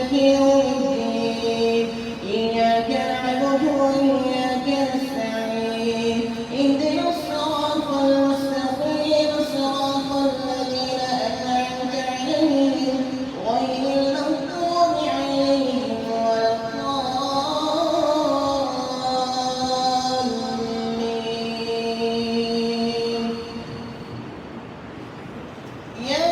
مالك يوم الدين إياك نعبد وإياك نستعين اهدنا الصراط المستقيم صراط الذين أنعمت عليهم غير المغضوب عليهم ولا الضالين. يا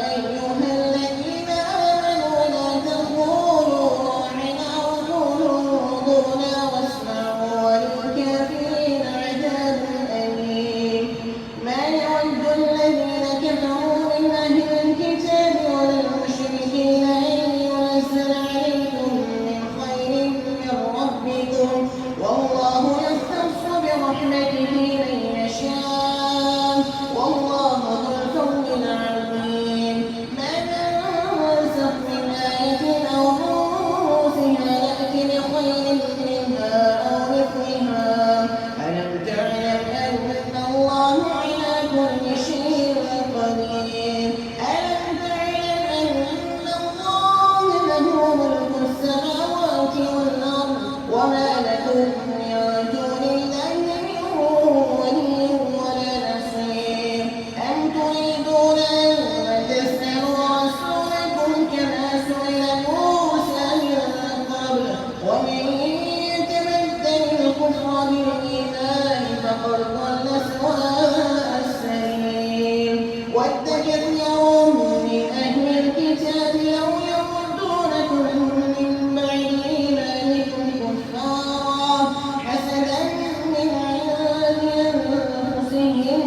أيها الذين آمنوا لا تقولوا راعنا وقولوا انظرنا واسمعوا وللكافرين عذاب أليم. ما يود الذين كفروا من أهل الكتاب ولا المشركين أن ينزل عليكم من خير من ربكم والله يختص برحمته من يشاء والله ذو الفضل العظيم. ما ننسخ من آية أو ننسها نأتي بخير منها أو مثلها. ألم تعلم أن الله على كل شيء قدير. ألم تعلم أن الله له ملك السماوات والأرض وما لكم من دون الله من ولي ولا نصير. أم تريدون أن تسألوا رسولكم كما سئل موسى من قبل ومن يتبدل الكفر بالإيمان فقد ضل سواء السبيل. ود كثير من أهل الكتاب لو يردونكم من بعد إيمانكم كفارا حسدا من عند أنفسهم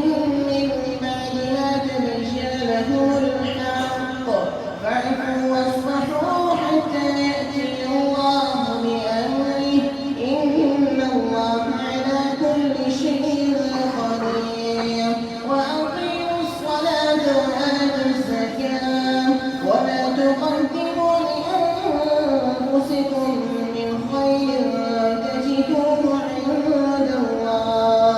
من بعد ما تبين لهم الحق فاعفوا واصفحوا حتى يأتي الله بأمره إن الله على كل شيء قدير. وأقيموا الصلاة وآتوا الزكاة وما تقدموا لأنفسكم من خير تجدوه عند الله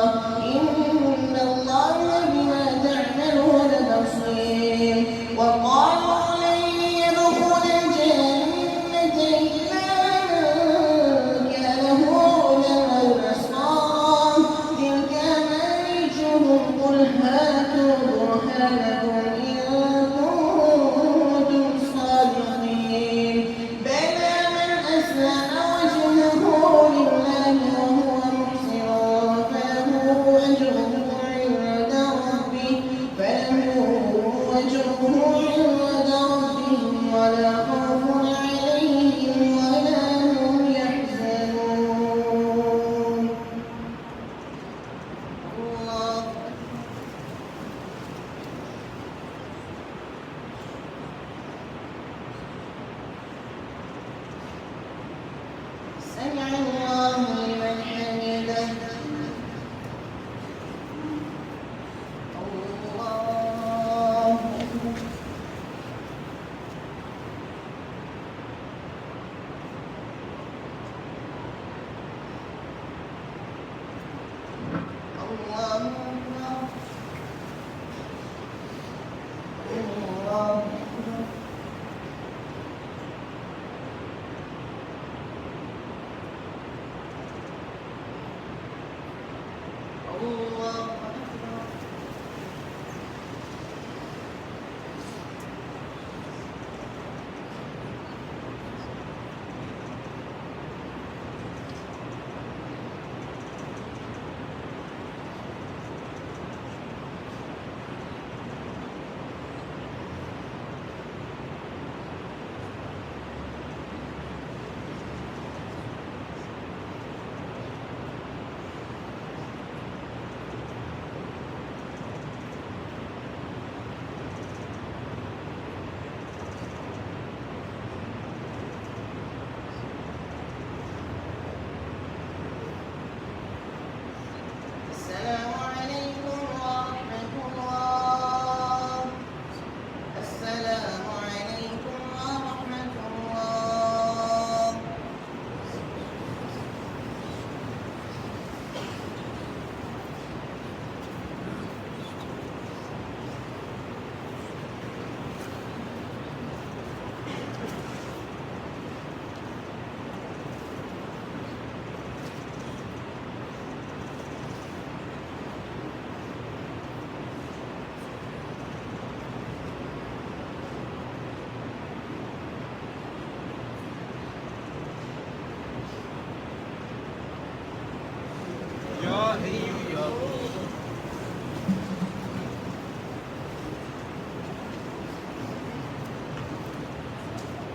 إن الله بما تعملون بصير. وقالوا لن يدخل الجنة إلا من كان هودا أو نصارى تلك أمانيهم قل هاتوا برهانكم إن كنتم صادقين. بلى من أسلم وجهه لله وهو محسن فله أجره عند ربه ولا خوف عليهم ولا هم يحزنون. الله سمع الله لمن حمده. الله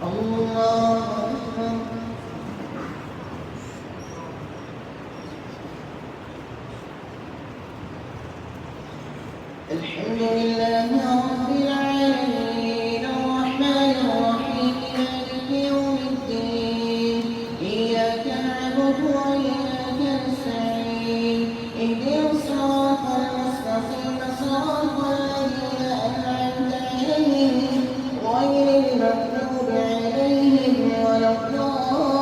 الله أكبر. الحمد لله رب العالمين الرحمن الرحيم مالك يوم الدين إياك نعبد وإياك نستعين اهدنا الصراط المستقيم صراط الذين أنعمت عليهم غير المغضوب عليهم ولا الضالين.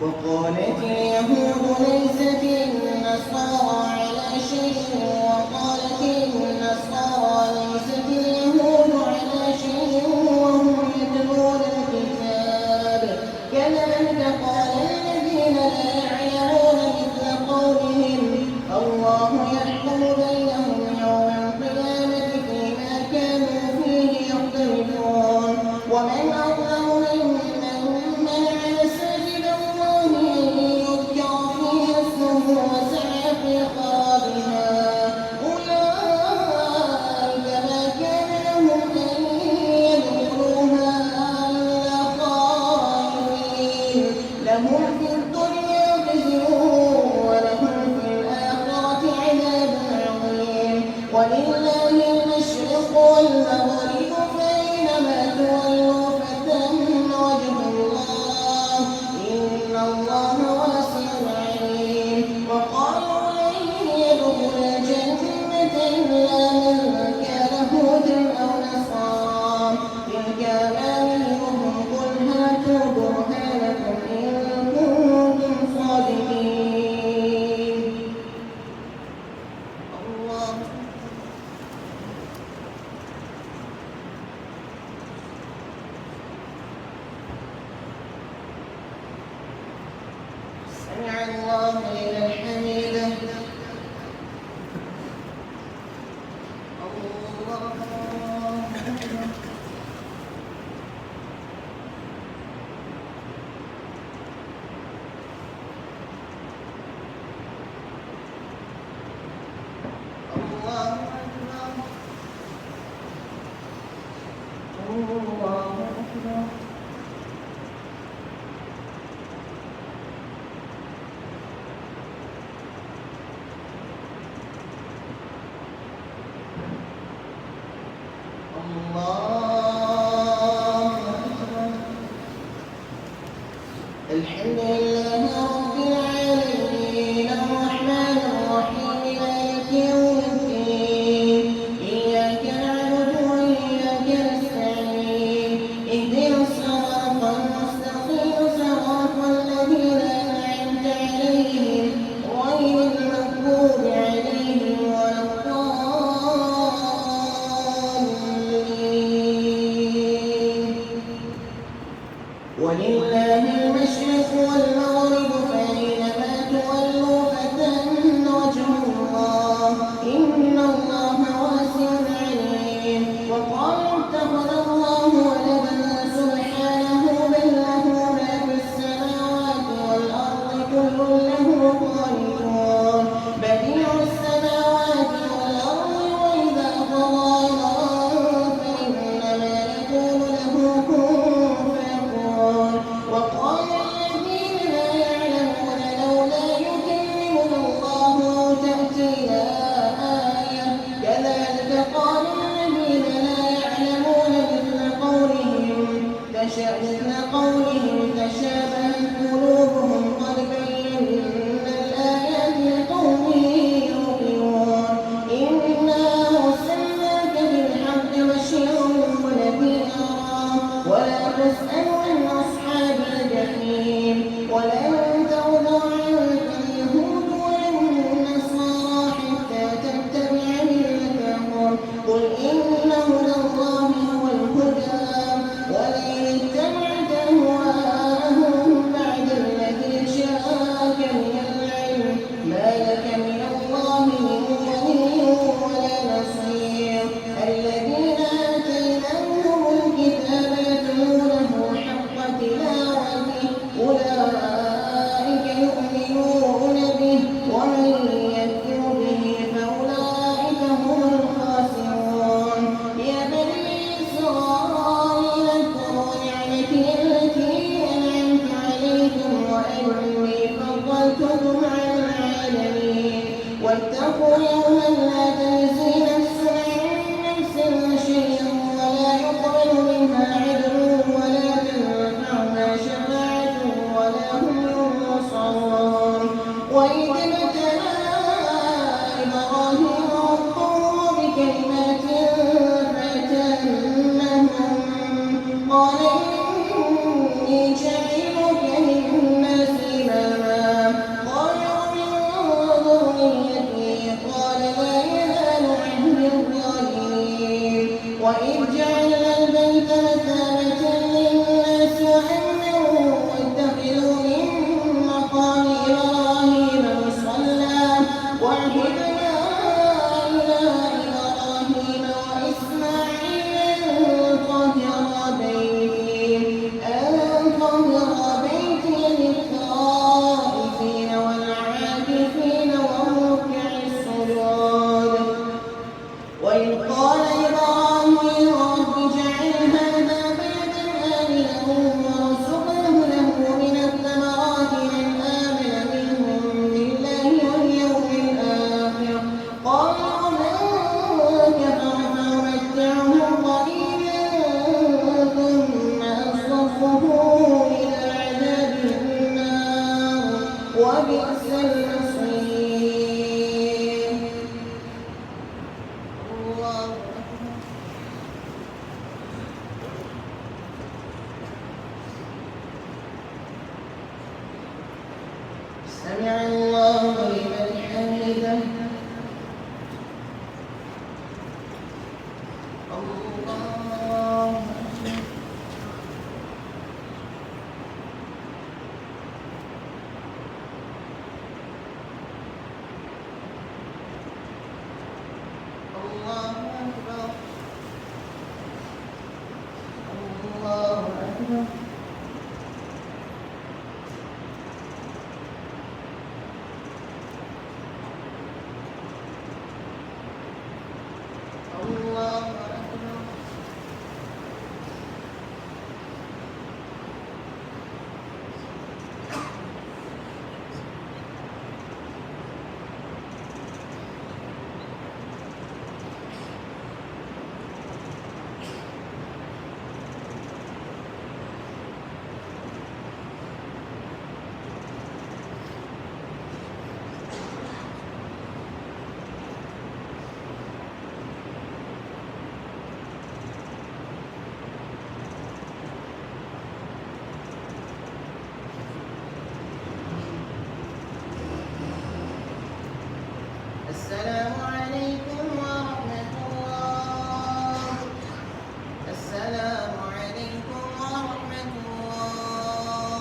وقالت اليهود ليست النصارى على شيء وقالت النصارى ليست اليهود على شيء وهم يتلون الكتاب كذلك قال الذين لا يعلمون مثل قولهم الله يحكم بينهم يوم القيامة فيما كانوا فيه يختلفون. ومن أظلم ممن منع مساجد الله أن يذكر فيها اسمه وسعى في خرابها أولئك ما كان لهم أن يدخلوها إلا خائفين لهم في الدنيا خزي ولهم في الآخرة عذاب عظيم. ولله المشرق والمغرب فأينما تولوا فثم وجه الله إن الله واسع عليم. وقالوا لن يدخل الجنة إلا من كان هودا أو نصارى تلك أمانيهم قل هاتوا برهانكم إن كنتم صادقين. الله سمع الله لمن حمده. الله أكبر. الله أكبر. الله أكبر. الله أكبر. الحمد لله رب العالمين الرحمن الرحيم مالك يوم الدين إياك نعبد وإياك نستعين اهدنا الصراط المستقيم صراط الذين أنعمت عليهم غير المغضوب عليهم ولا الضالين. وإذ جعلنا البيت مثابة للناس وأمنا واتخذوا من مقام إبراهيم مصلى وعهدنا إلى إبراهيم وإسماعيل أن طهر بيتي للطائفين والعاكفين والركع السجود وإذ قال إبراهيم رب اجعل هذا بلدا آمنا وارزق أهله من الثمرات من آمن منهم بالله واليوم الآخر قال ومن كفر فأمتعه قليلا ثم أصرفه إلى عذاب النار وبئس المصير. الله سمع الله لمن حمده. الله الله أكبر. الله أكبر. الله أكبر. السلام عليكم ورحمة الله. السلام عليكم ورحمة الله.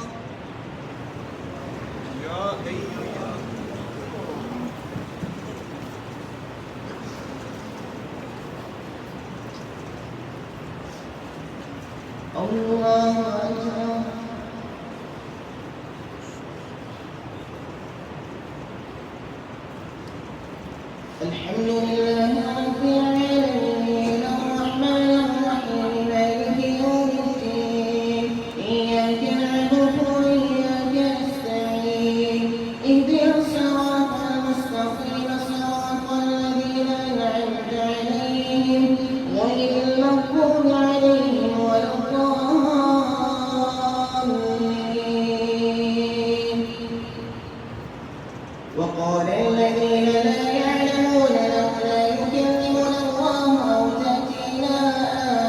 الله أكبر. الحمد لله رب العالمين الرحمن الرحيم مالك يوم الدين إياك نعبد وإياك نستعين اهدنا الصراط المستقيم صراط الذين أنعمت عليهم غير المغضوب عليهم ولا الضالين. وقال الذين لا يعلمون لولا يكلمنا الله أو تأتينا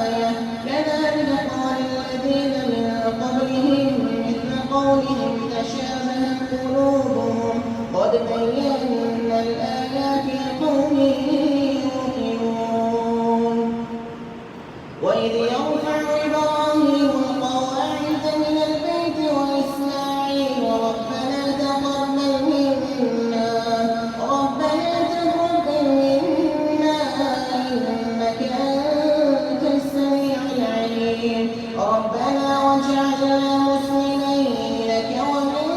آية كذلك قال الذين من قبلهم مثل قولهم تشابهت قلوبهم قد بينا الآيات لقوم يوقنون. وإذ يرفع إبراهيم القواعد من البيت وإسماعيل ربنا تقبل منا إنك أنت السميع العليم ربنا واجعلنا مسلمين لك ومن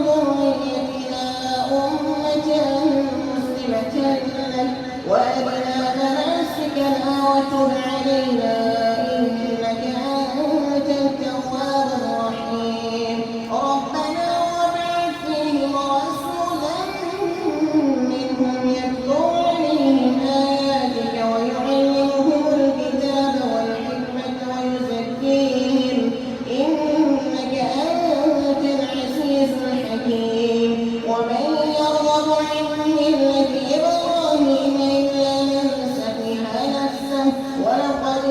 ذريتنا أمة مسلمة لك وأرنا مناسكنا وتب علينا إنك أنت التواب الرحيم ربنا وابعث فيهم رسولا منهم يتلو عليهم آياتك ويعلمهم الكتاب والحكمة ويزكيهم إنك أنت العزيز الحكيم. ومن يرغب عن ملة إبراهيم إلا من سفه نفسه ولقد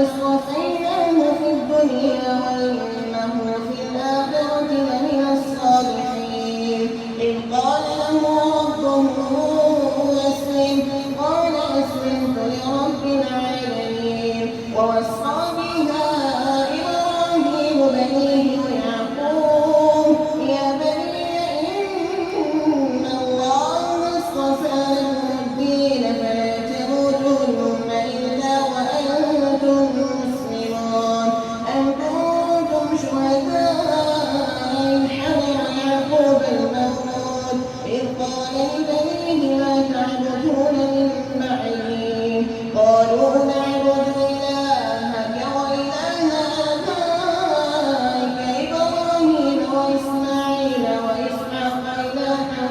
قالوا نعبد إلهك وإله آبائك إبراهيم وإسماعيل وإسحاق إلها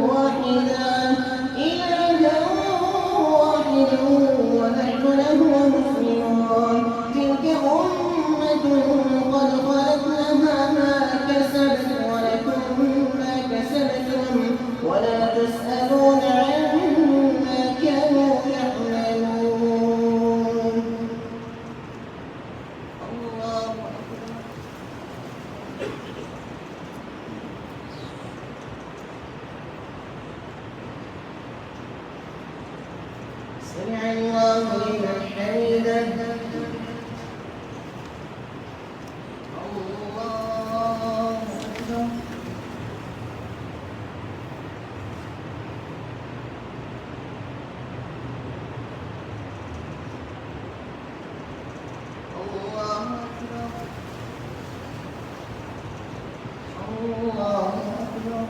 واحدا ونحن له مسلمون تلك أمة قد خلت لها ما كسبت ولكم ما كسبتم ولا تسألون عما كانوا يعملون. الله أكبر. سمع الله لمن حمده. الله أكبر. الله أكبر. الله أكبر.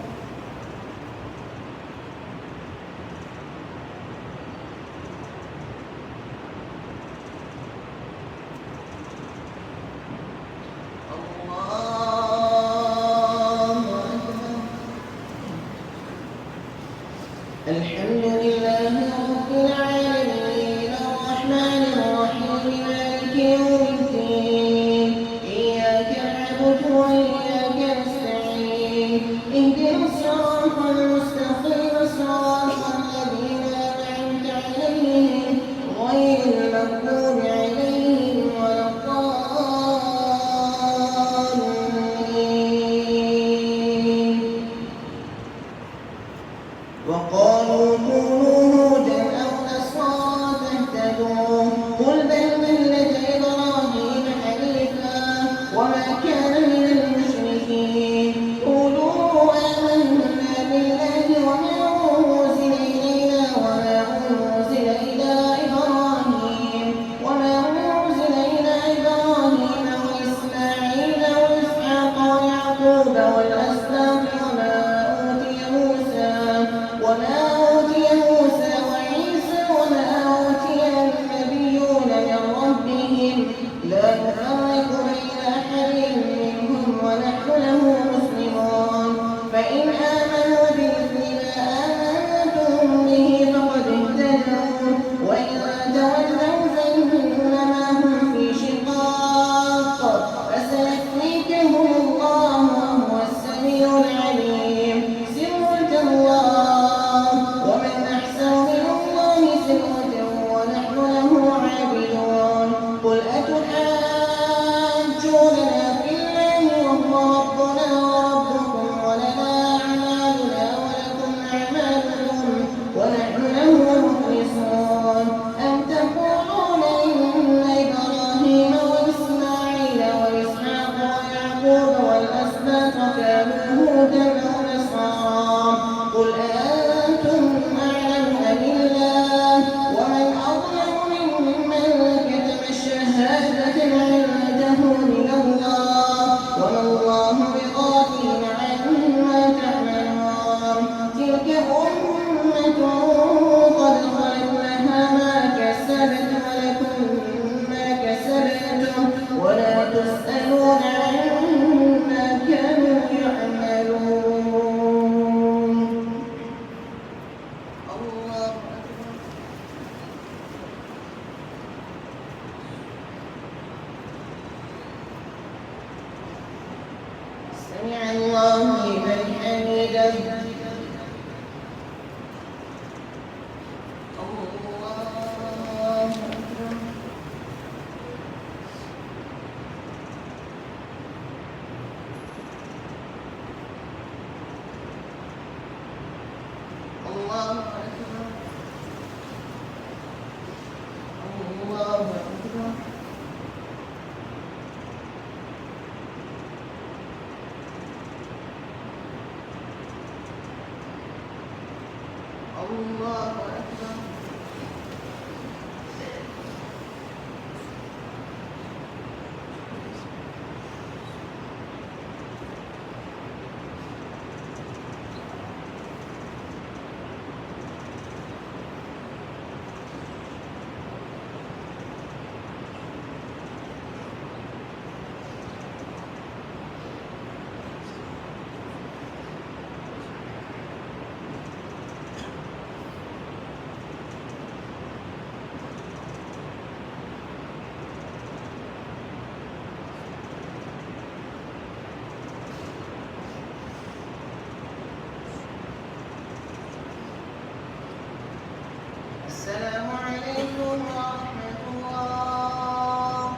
السلام عليكم ورحمة الله.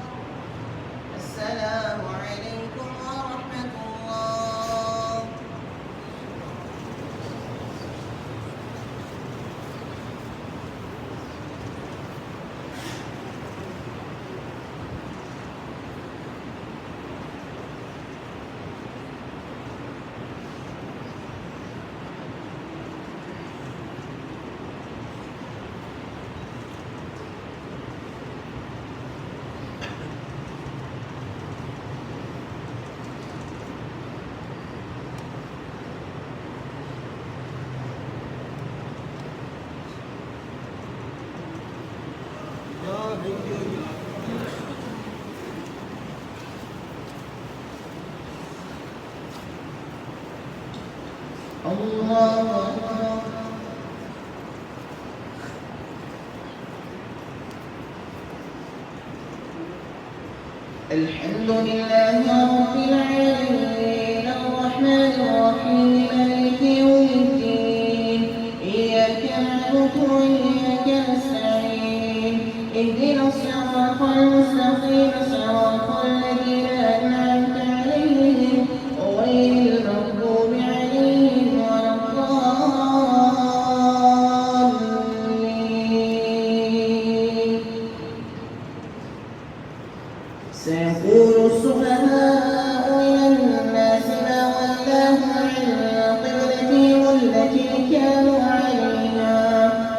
السلام عليكم ورحمة الله. الله أكبر. الحمد لله رب العالمين الرحمن الرحيم مالك يوم الدين إياك نعبد وإياك نستعين اهدنا الصراط المستقيم صراط الذين أنعمت عليهم غير المغضوب عليهم ولا الضالين. سيقول السفهاء من الناس ما ولاهم عن قبلتهم التي كانوا عليها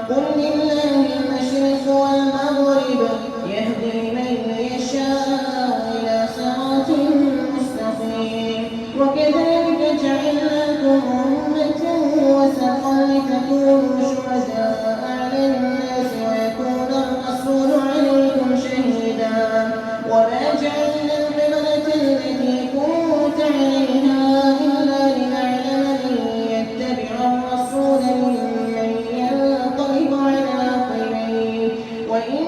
قل لله المشرق والمغرب يهدي من يشاء إلى صراط مستقيم وكذلك جعلناكم أمة وسطا لتكونوا شهداء على الناس ويكون الرسول عليكم شهيدا وما جعلنا القبلة التي كنت عليها إلا لنعلم من يتبع الرسول ممن ينقلب على عقبيه وإن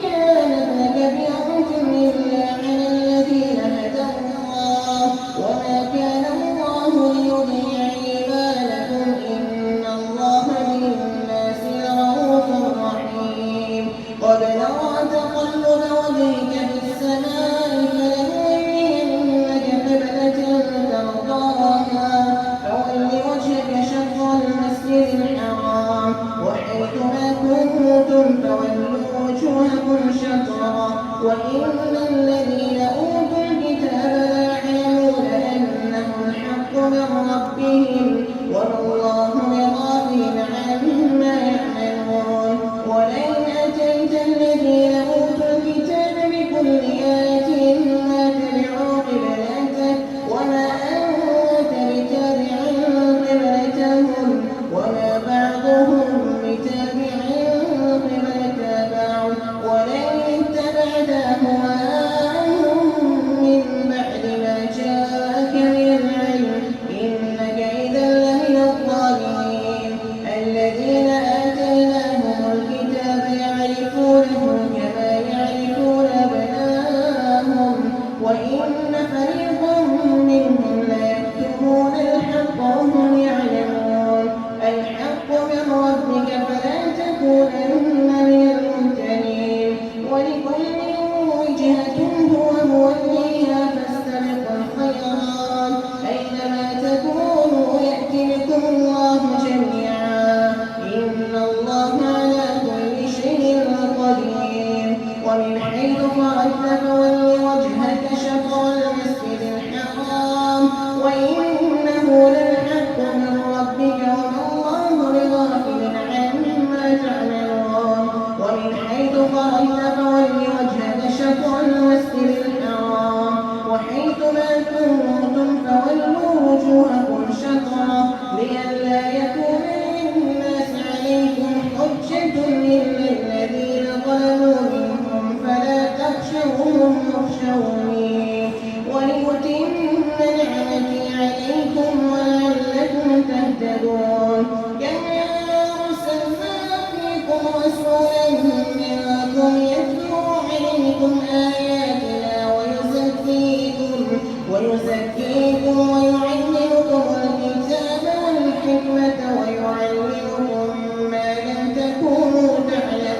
كانت لكبيرة إلا على الذين هدى الله وما كان الله ليضيع إيمانكم إن الله بالناس لرءوف رحيم. قد نرى تقلب وجهك في السماء فلنولينك قبلة ترضاها فول وجهك شطر المسجد الحرام وحيث ما كنتم فولوا وجوهكم شطرا وإن الذين أوتوا الكتاب ليعلمون أنه الحق من ربهم وما الله بغافل عما يعملون. ولئن أتيت الذين أوتوا الكتاب بكل آية ما تبعوا قبلتك وما أنت بتابع قبلتهم وما بعضهم بتابع قبلة بعض ولئن اتبعت أهواءهم من بعد ما جاءك من العلم إنك إذا لمن الظالمين. الذين آتيناهم الكتاب يعرفونه كما يعرفون أبناءهم وإن فريقا منهم ليكتمون الحق وهم يعلمون. الحق من ربك فلا تكونن من الممتنين ولكل وجهة هو موليها فاستبقوا الخيرات أينما تكونوا يأتي بكم الله جميعا إن الله على كل شيء قدير. ومن حيث خرجت فول وجهك شطر المسجد الحرام وإنه للحق من ربك وما الله بغافل عما تعملون. ومن حيث خرجت فول وجهك شطر المسجد الحرام وحيث ما كنتم فولوا وجوهكم شطرا لئلا يكون للناس عليكم حجة إلا الذين ظلموا منهم فلا تخشوهم واخشوني ولأتم نعمتي عليكم ولعلكم تهتدون. كما أرسلنا فيكم رسولا منكم يتلو عليكم آياتنا ويزكيكم ويعلمكم الكتاب والحكمة ويعلمكم ما لم تكونوا تعلمون.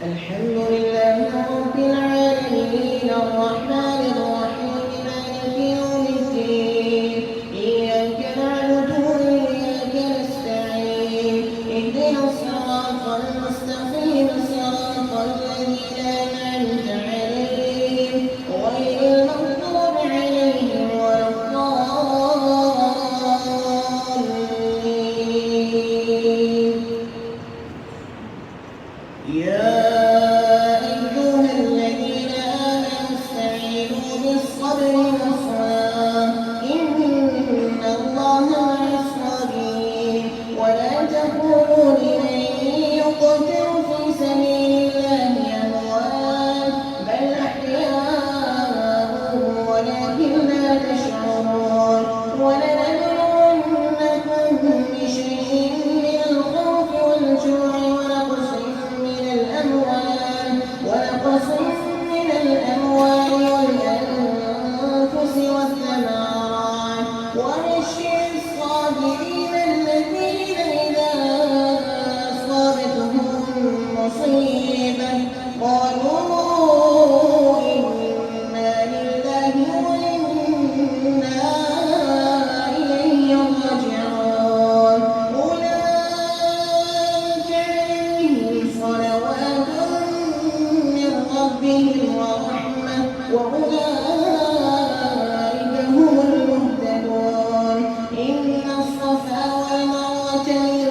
الحمد لله رب العالمين الرحمن الرحيم مالك يوم الدين إياك نعبد وإياك نستعين اهدنا الصراط المستقيم صراط الذين أنعمت عليهم غير المغضوب عليهم ولا الضالين يا أيها الذين آمنوا استعينوا بالصبر والصلاة إن الله مع الصابرين ولا تقولوا لمن يقتل في سبيل الله أموات بل أحياء ولكن لا تشعرون ولنبلونكم بشيء من الخوف والجوع ونقص من الأموال والأنفس والثمرات وبشر الصابرين الذين إذا أصابتهم مصيبة قالوا إنا لله وإنا إليه راجعون أولئك عليهم صلوات ربهم ورحمة وأولئك هم المهتدون إن الصفا والمروة من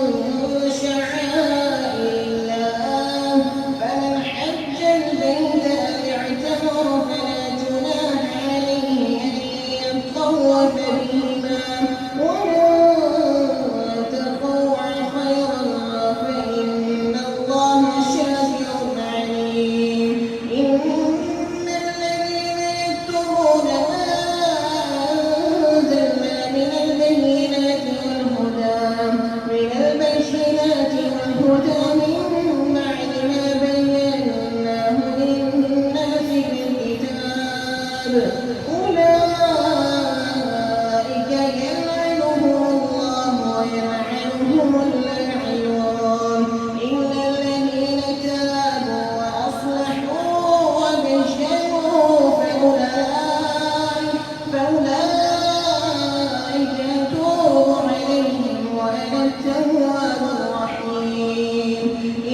شعائر الله فمن حج البيت أو اعتمر فلا جناح عليه أن يطوف بهما ومن تطوع خيرا فإن الله شاكر عليم إن الذين يكتمون ما أنزلنا من البينات والهدى من بعد ما بيناه للناس في الكتاب أولئك يلعنهم الله ويلعنهم اللاعنون إلا الذين تابوا وأصلحوا وبشروا فأولئك أتوب عليهم وأنا التواب الرحيم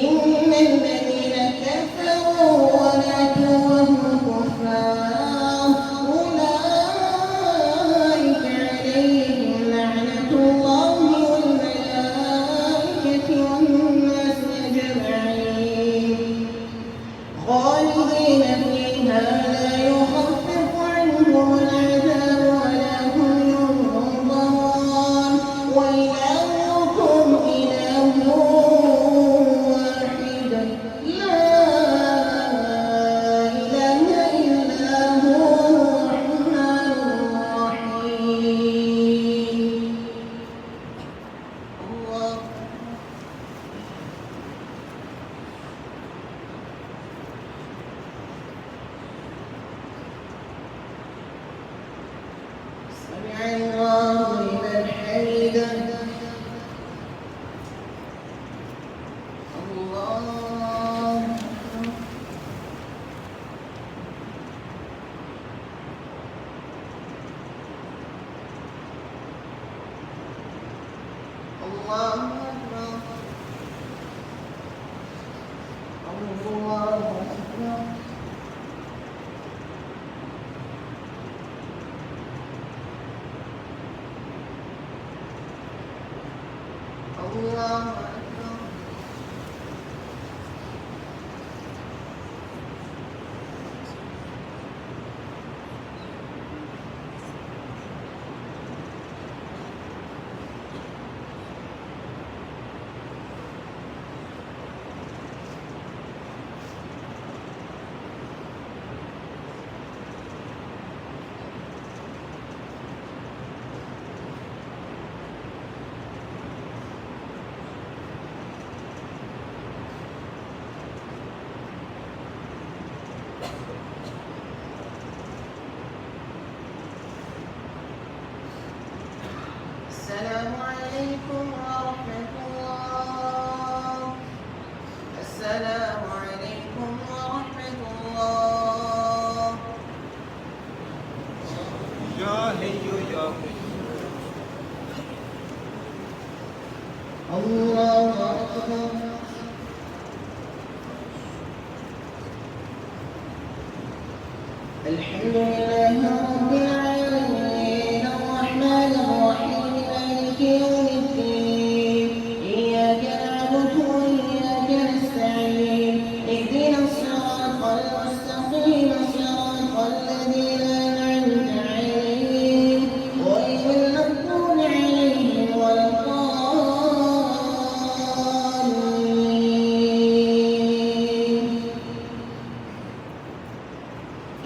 إن الذين كفروا وماتوا وهم كفار أولئك عليهم لعنة الله والملائكة والناس أجمعين خالدين فيها لا يخفف عنهم العذاب ولا هم ينظرون وإلهكم إله واحد لا إله إلا هو الرحمن الرحيم الله ورحمة الله. السلام عليكم ورحمة الله. يا حي يا قيوم. الله أكبر. الحمد لله رب العالمين الرحمن الرحيم مالك يوم الدين إياك نعبد وإياك نستعين اهدنا الصراط المستقيم صراط الذين أنعمت عليهم غير المغضوب عليهم ولا الضالين.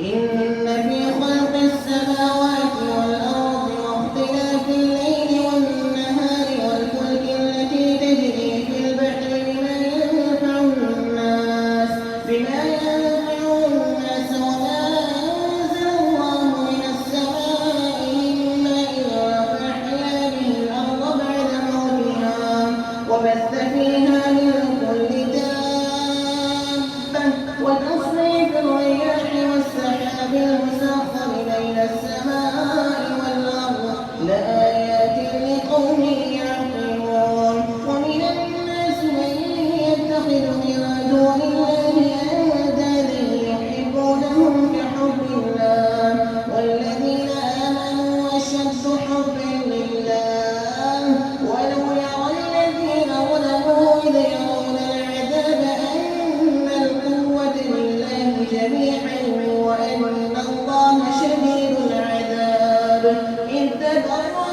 إن في خلق السماوات والأرض واختلاف الليل والنهار والفلك التي تجري في البحر بما ينفع الناس وما أنزل الله من السماء من ماء فأحيا به الأرض بعد موتها وبث فيها من كل دابة وتصريف الرياح والسحاب المسخر بين السماء والأرض لآيات لقوم يعقلون. ومن الناس من يتخذ من دون الله أندادا يحبونهم كحب الله والذين آمنوا أشد حبا لله ولو يرى الذين ظلموا إذ يرون العذاب أن القوة لله جميعا وأن الله شديد العذاب إذ تبرأ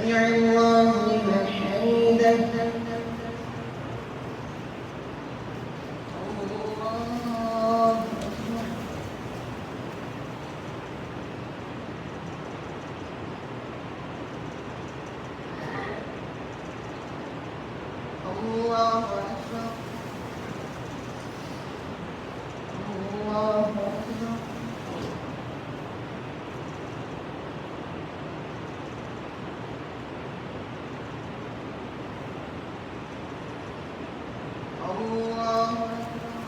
سمع الله لمن حمده الله أكبر الله أكبر الله أكبر الله أكبر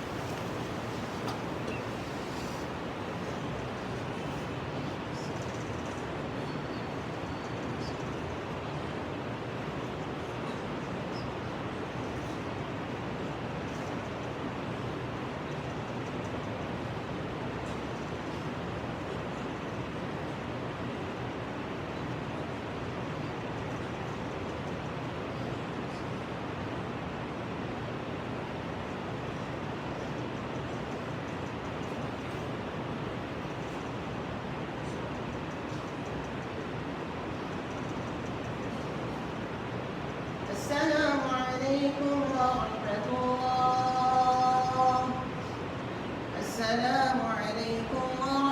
السلام عليكم ورحمة الله. السلام عليكم ورحمة